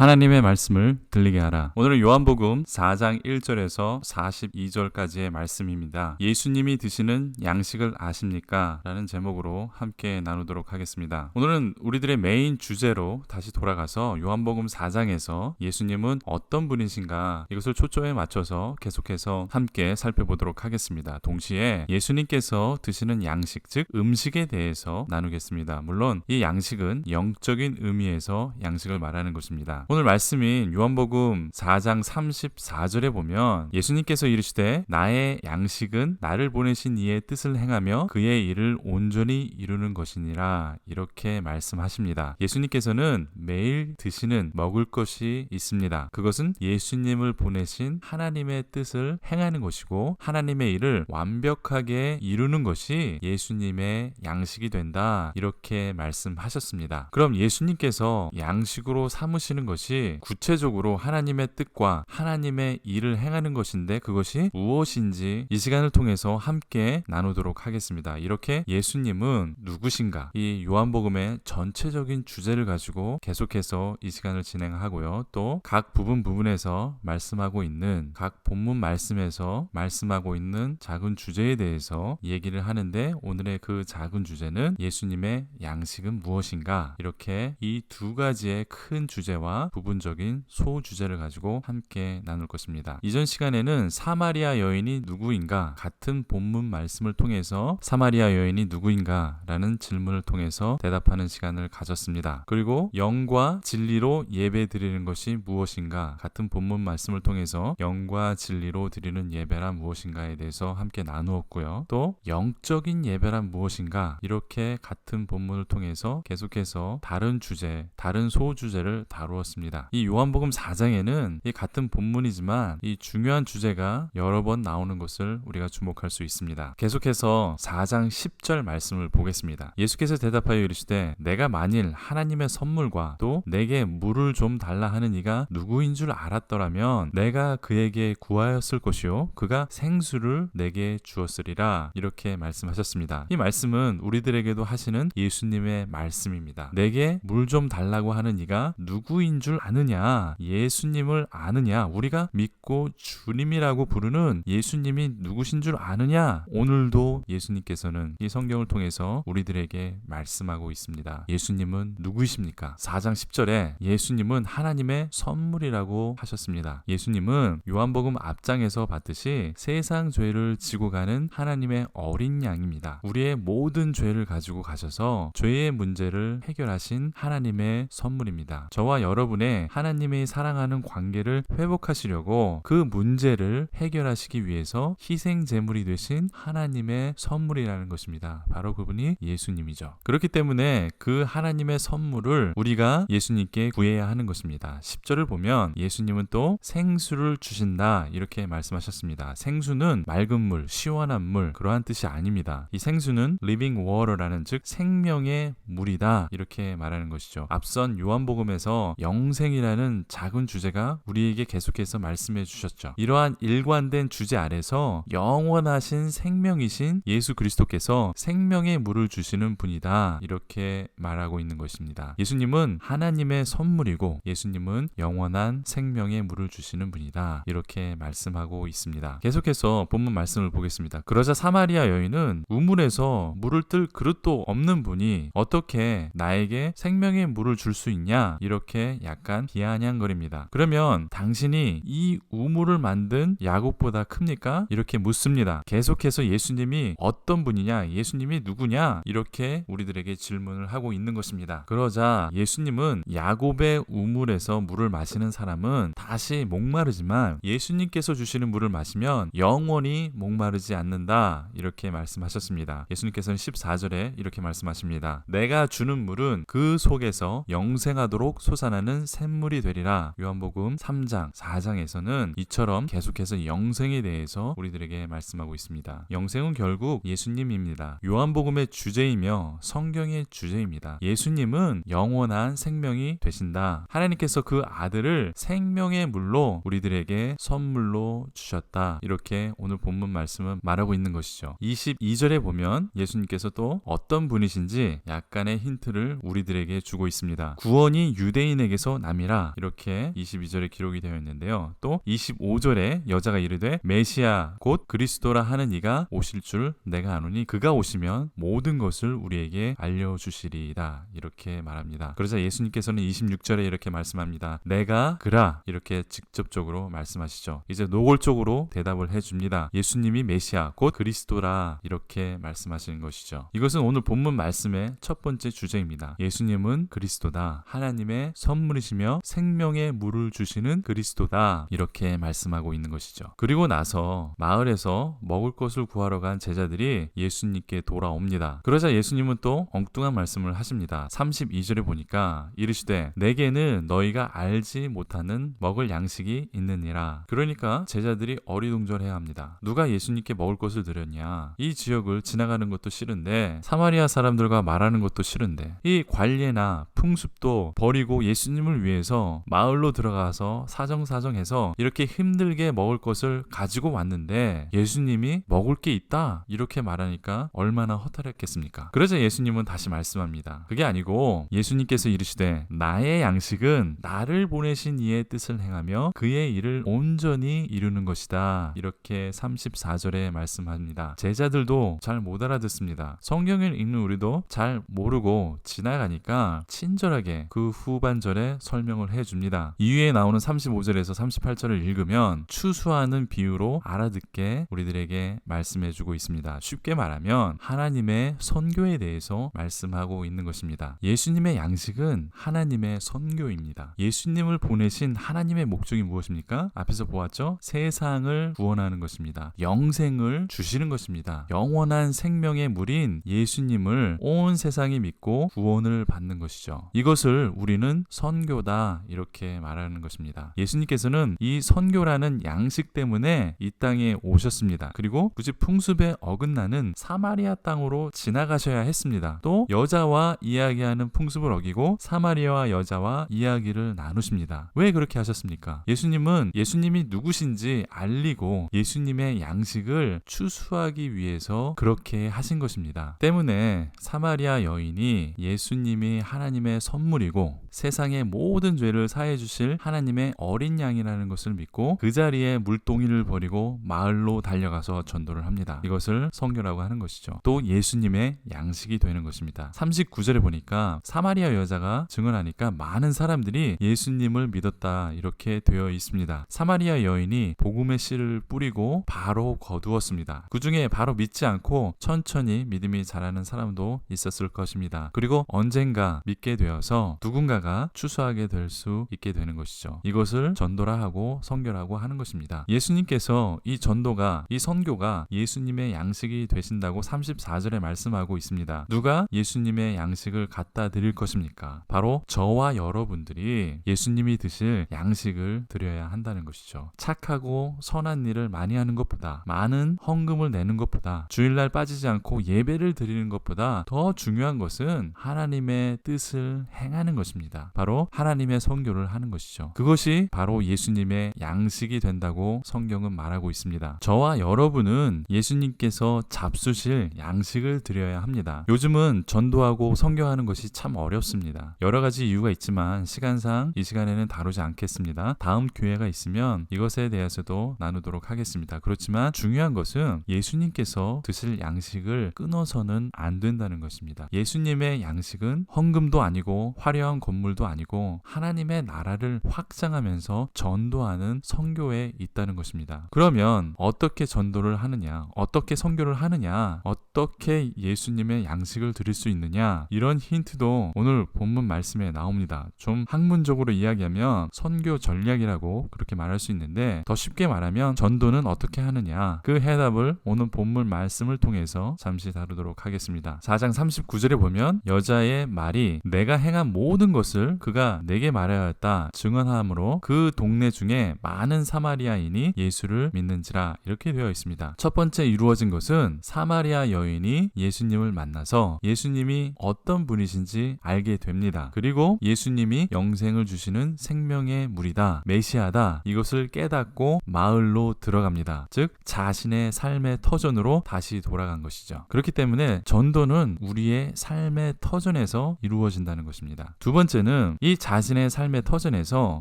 하나님의 말씀을 들리게 하라. 오늘은 요한복음 4장 1절에서 42절까지의 말씀입니다. 예수님이 드시는 양식을 아십니까? 라는 제목으로 함께 나누도록 하겠습니다. 오늘은 우리들의 메인 주제로 다시 돌아가서 요한복음 4장에서 예수님은 어떤 분이신가, 이것을 초점에 맞춰서 계속해서 함께 살펴보도록 하겠습니다. 동시에 예수님께서 드시는 양식, 즉 음식에 대해서 나누겠습니다. 물론 이 양식은 영적인 의미에서 양식을 말하는 것입니다. 오늘 말씀인 요한복음 4장 34절에 보면 예수님께서 이르시되 나의 양식은 나를 보내신 이의 뜻을 행하며 그의 일을 온전히 이루는 것이니라, 이렇게 말씀하십니다. 예수님께서는 매일 드시는 먹을 것이 있습니다. 그것은 예수님을 보내신 하나님의 뜻을 행하는 것이고 하나님의 일을 완벽하게 이루는 것이 예수님의 양식이 된다, 이렇게 말씀하셨습니다. 그럼 예수님께서 양식으로 삼으시는 것이 구체적으로 하나님의 뜻과 하나님의 일을 행하는 것인데 그것이 무엇인지 이 시간을 통해서 함께 나누도록 하겠습니다. 이렇게 예수님은 누구신가, 이 요한복음의 전체적인 주제를 가지고 계속해서 이 시간을 진행하고요. 또 각 부분에서 말씀하고 있는, 각 본문 말씀에서 말씀하고 있는 작은 주제에 대해서 얘기를 하는데, 오늘의 그 작은 주제는 예수님의 양식은 무엇인가, 이렇게 이 두 가지의 큰 주제와 부분적인 소주제를 가지고 함께 나눌 것입니다. 이전 시간에는 사마리아 여인이 누구인가, 같은 본문 말씀을 통해서 사마리아 여인이 누구인가 라는 질문을 통해서 대답하는 시간을 가졌습니다. 그리고 영과 진리로 예배 드리는 것이 무엇인가, 같은 본문 말씀을 통해서 영과 진리로 드리는 예배란 무엇인가에 대해서 함께 나누었고요. 또 영적인 예배란 무엇인가, 이렇게 같은 본문을 통해서 계속해서 다른 주제, 다른 소주제를 다루었습니다. 이 요한복음 4장에는 이 같은 본문이지만 이 중요한 주제가 여러 번 나오는 것을 우리가 주목할 수 있습니다. 계속해서 4장 10절 말씀을 보겠습니다. 예수께서 대답하여 이르시되 내가 만일 하나님의 선물과 또 내게 물을 좀 달라 하는 이가 누구인 줄 알았더라면 내가 그에게 구하였을 것이요 그가 생수를 내게 주었으리라, 이렇게 말씀하셨습니다. 이 말씀은 우리들에게도 하시는 예수님의 말씀입니다. 내게 물 좀 달라고 하는 이가 누구인 줄 아느냐, 예수님을 아느냐, 우리가 믿고 주님이라고 부르는 예수님이 누구신 줄 아느냐, 오늘도 예수님께서는 이 성경을 통해서 우리들에게 말씀하고 있습니다. 예수님은 누구이십니까? 4장 10절에 예수님은 하나님의 선물이라고 하셨습니다. 예수님은 요한복음 앞장에서 봤듯이 세상 죄를 지고 가는 하나님의 어린 양입니다. 우리의 모든 죄를 가지고 가셔서 죄의 문제를 해결하신 하나님의 선물입니다. 저와 여러분의 하나님이 사랑하는 관계를 회복하시려고 그 문제를 해결하시기 위해서 희생 제물이 되신 하나님의 선물이라는 것입니다. 바로 그분이 예수님이죠. 그렇기 때문에 그 하나님의 선물을 우리가 예수님께 구해야 하는 것입니다. 10절을 보면 예수님은 또 생수를 주신다, 이렇게 말씀하셨습니다. 생수는 맑은 물, 시원한 물, 그러한 뜻이 아닙니다. 이 생수는 living water라는, 즉 생명의 물이다, 이렇게 말하는 것이죠. 앞선 요한복음에서 영생이라는 작은 주제가 우리에게 계속해서 말씀해 주셨죠. 이러한 일관된 주제 아래서 영원하신 생명이신 예수 그리스도께서 생명의 물을 주시는 분이다, 이렇게 말하고 있는 것입니다. 예수님은 하나님의 선물이고 예수님은 영원한 생명의 물을 주시는 분이다, 이렇게 말씀하고 있습니다. 계속해서 본문 말씀을 보겠습니다. 그러자 사마리아 여인은 우물에서 물을 뜰 그릇도 없는 분이 어떻게 나에게 생명의 물을 줄 수 있냐, 이렇게 약간 비아냥거립니다. 그러면 당신이 이 우물을 만든 야곱보다 큽니까? 이렇게 묻습니다. 계속해서 예수님이 어떤 분이냐, 예수님이 누구냐, 이렇게 우리들에게 질문을 하고 있는 것입니다. 그러자 예수님은 야곱의 우물에서 물을 마시는 사람은 다시 목마르지만 예수님께서 주시는 물을 마시면 영원히 목마르지 않는다, 이렇게 말씀하셨습니다. 예수님께서는 14절에 이렇게 말씀하십니다. 내가 주는 물은 그 속에서 영생하도록 솟아나는 샘물이 되리라. 요한복음 3장, 4장에서는 이처럼 계속해서 영생에 대해서 우리들에게 말씀하고 있습니다. 영생은 결국 예수님입니다. 요한복음의 주제이며 성경의 주제입니다. 예수님은 영원한 생명이 되신다. 하나님께서 그 아들을 생명의 물로 우리들에게 선물로 주셨다, 이렇게 오늘 본문 말씀은 말하고 있는 것이죠. 22절에 보면 예수님께서 또 어떤 분이신지 약간의 힌트를 우리들에게 주고 있습니다. 구원이 유대인에게서 하늘에서 남이라 이렇게 22절에 기록이 되어 있는데요. 또 25절에 여자가 이르되 메시아 곧 그리스도라 하는 이가 오실 줄 내가 아노니 그가 오시면 모든 것을 우리에게 알려주시리이다 이렇게 말합니다. 그러자 예수님께서는 26절에 이렇게 말씀합니다. 내가 그라 이렇게 직접적으로 말씀하시죠. 이제 노골적으로 대답을 해줍니다. 예수님이 메시아 곧 그리스도라 이렇게 말씀하시는 것이죠. 이것은 오늘 본문 말씀의 첫 번째 주제입니다. 예수님은 그리스도다. 하나님의 선물이시며 생명의 물을 주시는 그리스도다. 이렇게 말씀하고 있는 것이죠. 그리고 나서 마을에서 먹을 것을 구하러 간 제자들이 예수님께 돌아옵니다. 그러자 예수님은 또 엉뚱한 말씀을 하십니다. 32절에 보니까 이르시되 내게는 너희가 알지 못하는 먹을 양식이 있느니라. 그러니까 제자들이 어리둥절해야 합니다. 누가 예수님께 먹을 것을 드렸냐? 이 지역을 지나가는 것도 싫은데 사마리아 사람들과 말하는 것도 싫은데 이 관례나 풍습도 버리고 예수님을 위해서 마을로 들어가서 사정사정해서 이렇게 힘들게 먹을 것을 가지고 왔는데 예수님이 먹을 게 있다 이렇게 말하니까 얼마나 허탈했겠습니까? 그러자 예수님은 다시 말씀합니다. 그게 아니고 예수님께서 이르시되 나의 양식은 나를 보내신 이의 뜻을 행하며 그의 일을 온전히 이루는 것이다 이렇게 34절에 말씀합니다. 제자들도 잘 못 알아듣습니다. 성경을 읽는 우리도 잘 모르고 지나가니까 친절하게 그 후반절에 설명을 해줍니다. 이후에 나오는 35절에서 38절을 읽으면 추수하는 비유로 알아듣게 우리들에게 말씀해주고 있습니다. 쉽게 말하면 하나님의 선교에 대해서 말씀하고 있는 것입니다. 예수님의 양식은 하나님의 선교입니다. 예수님을 보내신 하나님의 목적이 무엇입니까? 앞에서 보았죠? 세상을 구원하는 것입니다. 영생을 주시는 것입니다. 영원한 생명의 물인 예수님을 온 세상이 믿고 구원을 받는 것이죠. 이것을 우리는 선교다 이렇게 말하는 것입니다. 예수님께서는 이 선교라는 양식 때문에 이 땅에 오셨습니다. 그리고 굳이 풍습에 어긋나는 사마리아 땅으로 지나가셔야 했습니다. 또 여자와 이야기하는 풍습을 어기고 사마리아와 여자와 이야기를 나누십니다. 왜 그렇게 하셨습니까? 예수님은 예수님이 누구신지 알리고 예수님의 양식을 추수하기 위해서 그렇게 하신 것입니다. 때문에 사마리아 여인이 예수님이 하나님의 선물이고 세상의 모든 죄를 사해 주실 하나님의 어린 양이라는 것을 믿고 그 자리에 물동이를 버리고 마을로 달려가서 전도를 합니다. 이것을 선교라고 하는 것이죠. 또 예수님의 양식이 되는 것입니다. 39절에 보니까 사마리아 여자가 증언하니까 많은 사람들이 예수님을 믿었다 이렇게 되어 있습니다. 사마리아 여인이 복음의 씨를 뿌리고 바로 거두었습니다. 그 중에 바로 믿지 않고 천천히 믿음이 자라는 사람도 있었을 것입니다. 그리고 언젠가 믿게 되어서 누군가가 추수하게 될 수 있게 되는 것이죠. 이것을 전도라 하고 선교라고 하는 것입니다. 예수님께서 이 전도가 이 선교가 예수님의 양식이 되신다고 34절에 말씀하고 있습니다. 누가 예수님의 양식을 갖다 드릴 것입니까? 바로 저와 여러분들이 예수님이 드실 양식을 드려야 한다는 것이죠. 착하고 선한 일을 많이 하는 것보다 많은 헌금을 내는 것보다 주일날 빠지지 않고 예배를 드리는 것보다 더 중요한 것은 하나님의 뜻을 행하는 것입니다. 바로 하나님의 선교를 하는 것이죠. 그것이 바로 예수님의 양식이 된다고 성경은 말하고 있습니다. 저와 여러분은 예수님께서 잡수실 양식을 드려야 합니다. 요즘은 전도하고 선교하는 것이 참 어렵습니다. 여러 가지 이유가 있지만 시간상 이 시간에는 다루지 않겠습니다. 다음 기회가 있으면 이것에 대해서도 나누도록 하겠습니다. 그렇지만 중요한 것은 예수님께서 드실 양식을 끊어서는 안 된다는 것입니다. 예수님의 양식은 헌금도 아니고 화려한 건물도 아니고 하나님의 나라를 확장하면서 전도하는 선교에 있다는 것입니다. 그러면 어떻게 전도를 하느냐? 어떻게 선교를 하느냐? 어떻게 예수님의 양식을 드릴 수 있느냐? 이런 힌트도 오늘 본문 말씀에 나옵니다. 좀 학문적으로 이야기하면 선교 전략이라고 그렇게 말할 수 있는데 더 쉽게 말하면 전도는 어떻게 하느냐? 그 해답을 오늘 본문 말씀을 통해서 잠시 다루도록 하겠습니다. 4장 39절에 보면 여자의 말이 내가 행한 모든 것을 그가 내게 말하였다 증언하므로 그 동네 중에 많은 사마리아인이 예수를 믿는지라 이렇게 되어 있습니다. 첫 번째 이루어진 것은 사마리아 여인이 예수님을 만나서 예수님이 어떤 분이신지 알게 됩니다. 그리고 예수님이 영생을 주시는 생명의 물이다, 메시아다 이것을 깨닫고 마을로 들어갑니다. 즉 자신의 삶의 터전으로 다시 돌아간 것이죠. 그렇기 때문에 전도는 우리의 삶의 터전에서 이루어진다는 것입니다. 두 번째는 번째는 이 자신의 삶의 터전에서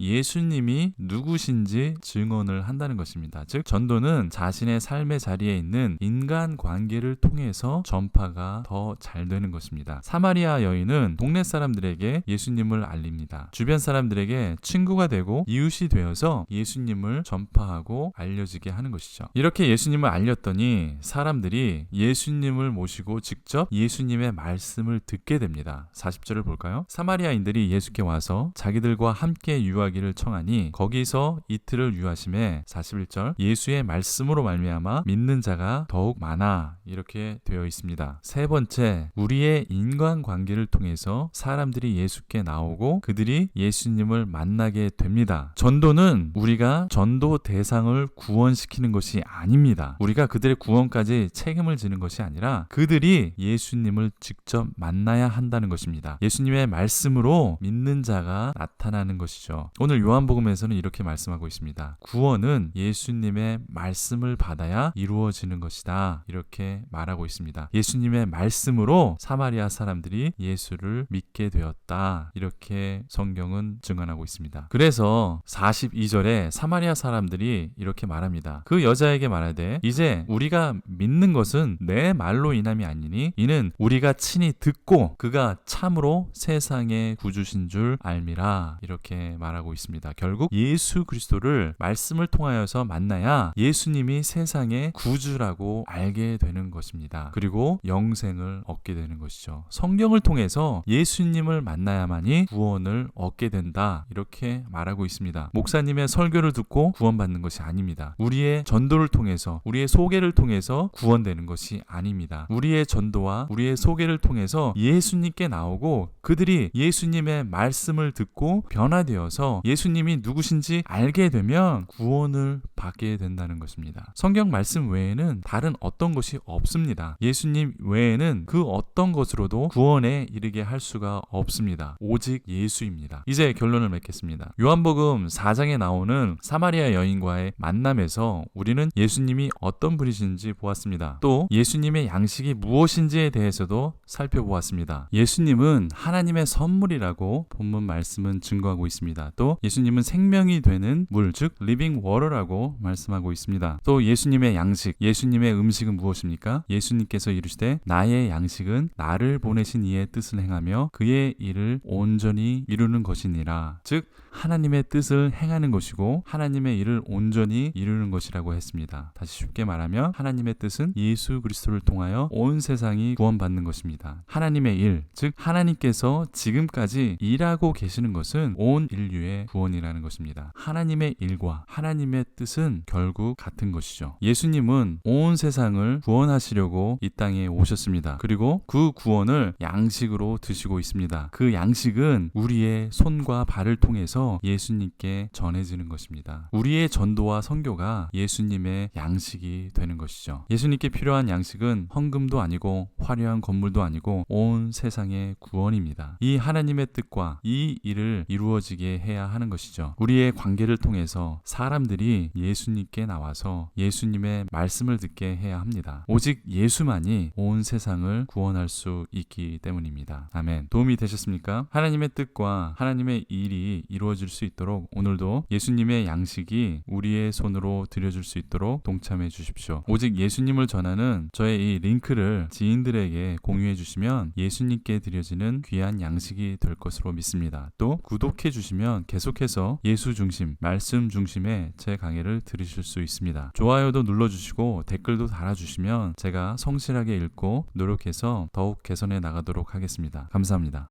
예수님이 누구신지 증언을 한다는 것입니다. 즉 전도는 자신의 삶의 자리에 있는 인간 관계를 통해서 전파가 더 잘 되는 것입니다. 사마리아 여인은 동네 사람들에게 예수님을 알립니다. 주변 사람들에게 친구가 되고 이웃이 되어서 예수님을 전파하고 알려지게 하는 것이죠. 이렇게 예수님을 알렸더니 사람들이 예수님을 모시고 직접 예수님의 말씀을 듣게 됩니다. 40절을 볼까요? 사마리아인들이 예수께 와서 자기들과 함께 유하기를 청하니 거기서 이틀을 유하심에 41절 예수의 말씀으로 말미암아 믿는 자가 더욱 많아 이렇게 되어 있습니다. 세 번째, 우리의 인간관계를 통해서 사람들이 예수께 나오고 그들이 예수님을 만나게 됩니다. 전도는 우리가 전도 대상을 구원시키는 것이 아닙니다. 우리가 그들의 구원까지 책임을 지는 것이 아니라 그들이 예수님을 직접 만나야 한다는 것입니다. 예수님의 말씀으로 믿는 자가 나타나는 것이죠. 오늘 요한복음에서는 이렇게 말씀하고 있습니다. 구원은 예수님의 말씀을 받아야 이루어지는 것이다. 이렇게 말하고 있습니다. 예수님의 말씀으로 사마리아 사람들이 예수를 믿게 되었다. 이렇게 성경은 증언하고 있습니다. 그래서 42절에 사마리아 사람들이 이렇게 말합니다. 그 여자에게 말하되 이제 우리가 믿는 것은 내 말로 인함이 아니니 이는 우리가 친히 듣고 그가 참으로 세상의 구주신 줄 알미라. 이렇게 말하고 있습니다. 결국 예수 그리스도를 말씀을 통하여서 만나야 예수님이 세상의 구주라고 알게 되는 것입니다. 그리고 영생을 얻게 되는 것이죠. 성경을 통해서 예수님을 만나야만이 구원을 얻게 된다. 이렇게 말하고 있습니다. 목사님의 설교를 듣고 구원받는 것이 아닙니다. 우리의 전도를 통해서 우리의 소개를 통해서 구원되는 것이 아닙니다. 우리의 전도와 우리의 소개를 통해서 예수님께 나오고 그들이 예수님의 말씀을 듣고 변화되어서 예수님이 누구신지 알게 되면 구원을 받게 된다는 것입니다. 성경 말씀 외에는 다른 어떤 것이 없습니다. 예수님 외에는 그 어떤 것으로도 구원에 이르게 할 수가 없습니다. 오직 예수입니다. 이제 결론을 맺겠습니다. 요한복음 4장에 나오는 사마리아 여인과의 만남에서 우리는 예수님이 어떤 분이신지 보았습니다. 또 예수님의 양식이 무엇인지에 대해서도 살펴보았습니다. 예수님은 하나님의 선물이라고 본문 말씀은 증거하고 있습니다. 또 예수님은 생명이 되는 물, 즉 리빙 워터라고 말씀하고 있습니다. 또 예수님의 양식, 예수님의 음식은 무엇입니까? 예수님께서 이르시되 나의 양식은 나를 보내신 이의 뜻을 행하며 그의 일을 온전히 이루는 것이니라. 즉 하나님의 뜻을 행하는 것이고 하나님의 일을 온전히 이루는 것이라고 했습니다. 다시 쉽게 말하면 하나님의 뜻은 예수 그리스도를 통하여 온 세상이 구원받는 것입니다. 하나님의 일, 즉 하나님께서 지금까지 일하고 계시는 것은 온 인류의 구원이라는 것입니다. 하나님의 일과 하나님의 뜻은 결국 같은 것이죠. 예수님은 온 세상을 구원하시려고 이 땅에 오셨습니다. 그리고 그 구원을 양식으로 드시고 있습니다. 그 양식은 우리의 손과 발을 통해서 예수님께 전해지는 것입니다. 우리의 전도와 선교가 예수님의 양식이 되는 것이죠. 예수님께 필요한 양식은 헌금도 아니고 화려한 건물도 아니고 온 세상의 구원입니다. 이 하나님의 뜻과 이 일을 이루어지게 해야 하는 것이죠. 우리의 관계를 통해서 사람들이 예수님께 나와서 예수님의 말씀을 듣게 해야 합니다. 오직 예수만이 온 세상을 구원할 수 있기 때문입니다. 아멘. 도움이 되셨습니까? 하나님의 뜻과 하나님의 일이 이루어질 수 있도록 오늘도 예수님의 양식이 우리의 손으로 드려줄 수 있도록 동참해 주십시오. 오직 예수님을 전하는 저의 이 링크를 지인들에게 공유해 주시면 예수님께 드려지는 귀한 양식이 될 것으로 믿습니다. 또 구독해 주시면 계속해서 예수 중심, 말씀 중심의 제 강의를 들으실 수 있습니다. 좋아요도 눌러주시고 댓글도 달아주시면 제가 성실하게 읽고 노력해서 더욱 개선해 나가도록 하겠습니다. 감사합니다.